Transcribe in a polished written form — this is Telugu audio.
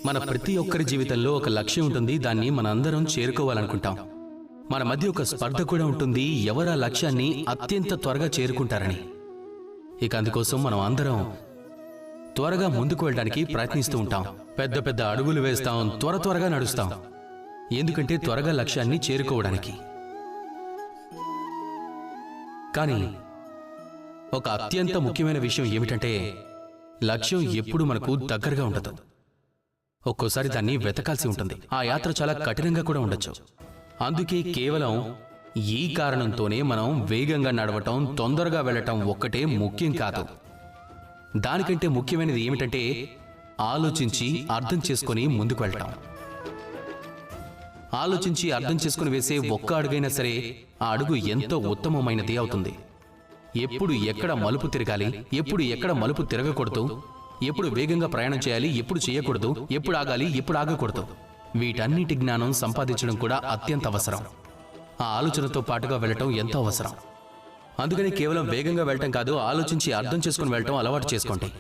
మన ప్రతి ఒక్కరి జీవితంలో ఒక లక్ష్యం ఉంటుంది. దాన్ని మనందరం చేరుకోవాలనుకుంటాం. మన మధ్య ఒక స్పర్ధ కూడా ఉంటుంది, ఎవరా లక్ష్యాన్ని అత్యంత త్వరగా చేరుకుంటారని. ఇక అందుకోసం మనం అందరం త్వరగా ముందుకు వెళ్ళడానికి ప్రయత్నిస్తూ ఉంటాం. పెద్ద పెద్ద అడుగులు వేస్తాం, త్వరగా నడుస్తాం. ఎందుకంటే త్వరగా లక్ష్యాన్ని చేరుకోవడానికి. కానీ ఒక అత్యంత ముఖ్యమైన విషయం ఏమిటంటే లక్ష్యం ఎప్పుడు మనకు దగ్గరగా ఉండదు. ఒక్కోసారి దాన్ని వెతకాల్సి ఉంటుంది. ఆ యాత్ర చాలా కఠినంగా కూడా ఉండొచ్చు. అందుకే కేవలం ఈ కారణంతోనే మనం వేగంగా నడవటం, తొందరగా వెళ్ళటం ఒక్కటే ముఖ్యం కాదు. దానికంటే ముఖ్యమైనది ఏమిటంటే ఆలోచించి అర్థం చేసుకొని ముందుకు వెళ్ళటం. ఆలోచించి అర్థం చేసుకుని వేసే ఒక్క అడుగైనా సరే ఆ అడుగు ఎంతో ఉత్తమమైనది అవుతుంది. ఎప్పుడు ఎక్కడ మలుపు తిరగాలి, ఎప్పుడు ఎక్కడ మలుపు తిరగకూడదు, ఎప్పుడు వేగంగా ప్రయాణం చేయాలి, ఎప్పుడు చేయకూడదు, ఎప్పుడు ఆగాలి, ఎప్పుడు ఆగకూడదు, వీటన్నిటి జ్ఞానం సంపాదించడం కూడా అత్యంత అవసరం. ఆ ఆలోచనతో పాటుగా వెళ్ళటం ఎంతో అవసరం. అందుకని కేవలం వేగంగా వెళ్ళటం కాదు, ఆలోచించి అర్థం చేసుకుని వెళ్ళటం అలవాటు చేసుకోండి.